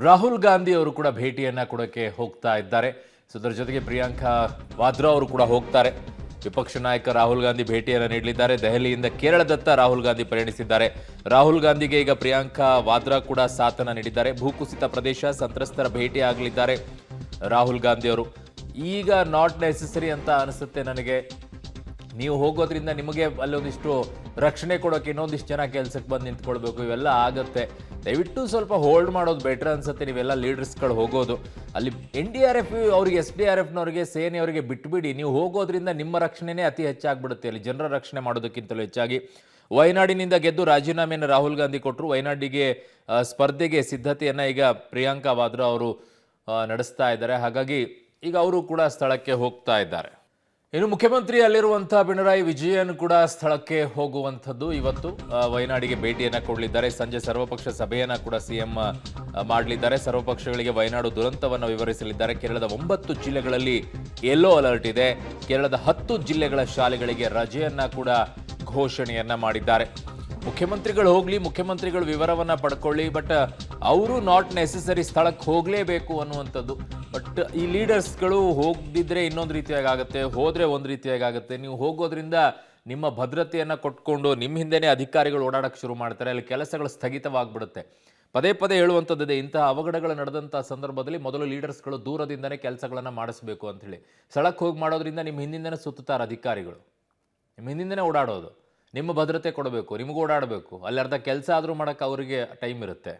ರಾಹುಲ್ ಗಾಂಧಿ ಅವರು ಕೂಡ ಭೇಟಿಯನ್ನ ಕೊಡಕ್ಕೆ ಹೋಗ್ತಾ ಇದ್ದಾರೆ. ಸೊ ಇದರ ಜೊತೆಗೆ ಪ್ರಿಯಾಂಕಾ ವಾದ್ರಾ ಅವರು ಕೂಡ ಹೋಗ್ತಾರೆ. ವಿಪಕ್ಷ ನಾಯಕ ರಾಹುಲ್ ಗಾಂಧಿ ಭೇಟಿಯನ್ನು ನೀಡಲಿದ್ದಾರೆ. ದೆಹಲಿಯಿಂದ ಕೇರಳದತ್ತ ರಾಹುಲ್ ಗಾಂಧಿ ಪ್ರಯಾಣಿಸಿದ್ದಾರೆ. ರಾಹುಲ್ ಗಾಂಧಿಗೆ ಈಗ ಪ್ರಿಯಾಂಕಾ ವಾದ್ರಾ ಕೂಡ ಸಾಥನ್ನ ನೀಡಿದ್ದಾರೆ. ಭೂಕುಸಿತ ಪ್ರದೇಶ ಸಂತ್ರಸ್ತರ ಭೇಟಿ ಆಗಲಿದ್ದಾರೆ ರಾಹುಲ್ ಗಾಂಧಿ ಅವರು. ಈಗ ನಾಟ್ ನೆಸೆಸರಿ ಅಂತ ಅನಿಸುತ್ತೆ ನನಗೆ. ನೀವು ಹೋಗೋದ್ರಿಂದ ನಿಮಗೆ ಅಲ್ಲೊಂದಿಷ್ಟು ರಕ್ಷಣೆ ಕೊಡೋಕೆ ಇನ್ನೊಂದಿಷ್ಟು ಜನ ಕೆಲಸಕ್ಕೆ ಬಂದು ನಿಂತ್ಕೊಳ್ಬೇಕು, ಇವೆಲ್ಲ ಆಗುತ್ತೆ. ದಯವಿಟ್ಟು ಸ್ವಲ್ಪ ಹೋಲ್ಡ್ ಮಾಡೋದು ಬೆಟರ್ ಅನ್ಸುತ್ತೆ. ನೀವೆಲ್ಲ ಲೀಡರ್ಸ್ಗಳು ಹೋಗೋದು ಅಲ್ಲಿ NDRF ಅವರಿಗೆ SDRFನವರಿಗೆ ಸೇನೆಯವರಿಗೆ ಬಿಟ್ಬಿಡಿ. ನೀವು ಹೋಗೋದ್ರಿಂದ ನಿಮ್ಮ ರಕ್ಷಣೆನೇ ಅತಿ ಹೆಚ್ಚಾಗ್ಬಿಡುತ್ತೆ. ಅಲ್ಲಿ ಜನರ ರಕ್ಷಣೆ ಮಾಡೋದಕ್ಕಿಂತಲೂ ಹೆಚ್ಚಾಗಿ ವಯನಾಡಿನಿಂದ ಗೆದ್ದು ರಾಜೀನಾಮೆಯನ್ನು ರಾಹುಲ್ ಗಾಂಧಿ ಕೊಟ್ಟರು. ವಯನಾಡಿಗೆ ಸ್ಪರ್ಧೆಗೆ ಸಿದ್ಧತೆಯನ್ನ ಈಗ ಪ್ರಿಯಾಂಕಾ ವಾದ್ರಾ ಅವರು ನಡೆಸ್ತಾ ಇದ್ದಾರೆ. ಹಾಗಾಗಿ ಈಗ ಅವರು ಕೂಡ ಸ್ಥಳಕ್ಕೆ ಹೋಗ್ತಾ ಇದ್ದಾರೆ. ಇನ್ನು ಮುಖ್ಯಮಂತ್ರಿ ಅಲ್ಲಿರುವಂತಹ ಪಿಣರಾಯಿ ವಿಜಯನ್ ಕೂಡ ಸ್ಥಳಕ್ಕೆ ಹೋಗುವಂಥದ್ದು. ಇವತ್ತು ವಯನಾಡಿಗೆ ಭೇಟಿಯನ್ನ ಕೊಡಲಿದ್ದಾರೆ. ಸಂಜೆ ಸರ್ವಪಕ್ಷ ಸಭೆಯನ್ನ ಕೂಡ CM ಮಾಡಲಿದ್ದಾರೆ. ಸರ್ವಪಕ್ಷಗಳಿಗೆ ವಯನಾಡು ದುರಂತವನ್ನು ವಿವರಿಸಲಿದ್ದಾರೆ. ಕೇರಳದ 9 ಜಿಲ್ಲೆಗಳಲ್ಲಿ ಯೆಲ್ಲೋ ಅಲರ್ಟ್ ಇದೆ. ಕೇರಳದ 10 ಜಿಲ್ಲೆಗಳ ಶಾಲೆಗಳಿಗೆ ರಜೆಯನ್ನ ಕೂಡ ಘೋಷಣೆಯನ್ನ ಮಾಡಿದ್ದಾರೆ. ಮುಖ್ಯಮಂತ್ರಿಗಳು ಹೋಗ್ಲಿ, ಮುಖ್ಯಮಂತ್ರಿಗಳು ವಿವರವನ್ನ ಪಡ್ಕೊಳ್ಳಿ, ಬಟ್ ಅವರು ನಾಟ್ ನೆಸೆಸರಿ ಸ್ಥಳಕ್ಕೆ ಹೋಗಲೇಬೇಕು ಅನ್ನುವಂಥದ್ದು. ಬಟ್ ಈ ಲೀಡರ್ಸ್ಗಳು ಹೋಗದಿದ್ರೆ ಇನ್ನೊಂದು ರೀತಿಯಾಗಿ ಆಗುತ್ತೆ, ಹೋದ್ರೆ ಒಂದು ರೀತಿಯಾಗಿ ಆಗುತ್ತೆ. ನೀವು ಹೋಗೋದ್ರಿಂದ ನಿಮ್ಮ ಭದ್ರತೆಯನ್ನ ಕೊಟ್ಕೊಂಡು ನಿಮ್ಮ ಹಿಂದೆನೇ ಅಧಿಕಾರಿಗಳು ಓಡಾಡಕ್ಕೆ ಶುರು ಮಾಡ್ತಾರೆ. ಅಲ್ಲಿ ಕೆಲಸಗಳು ಸ್ಥಗಿತವಾಗ್ಬಿಡುತ್ತೆ. ಪದೇ ಪದೇ ಹೇಳುವಂಥದ್ದಿದೆ, ಇಂತಹ ಅವಘಡಗಳು ನಡೆದಂಥ ಸಂದರ್ಭದಲ್ಲಿ ಮೊದಲು ಲೀಡರ್ಸ್ಗಳು ದೂರದಿಂದನೇ ಕೆಲಸಗಳನ್ನು ಮಾಡಿಸ್ಬೇಕು ಅಂತ ಹೇಳಿ. ಸ್ಥಳಕ್ಕೆ ಹೋಗಿ ಮಾಡೋದ್ರಿಂದ ನಿಮ್ಮ ಹಿಂದಿಂದನೇ ಸುತ್ತಾರೆ ಅಧಿಕಾರಿಗಳು, ನಿಮ್ಮ ಹಿಂದಿಂದನೇ ಓಡಾಡೋದು. ನಿಮ್ಮ ಭದ್ರತೆ ಕೊಡಬೇಕು, ನಿಮಗೂ ಓಡಾಡಬೇಕು. ಅಲ್ಲಿ ಅರ್ಧ ಕೆಲಸ ಆದರೂ ಮಾಡೋಕ್ಕೆ ಅವರಿಗೆ ಟೈಮ್ ಇರುತ್ತೆ.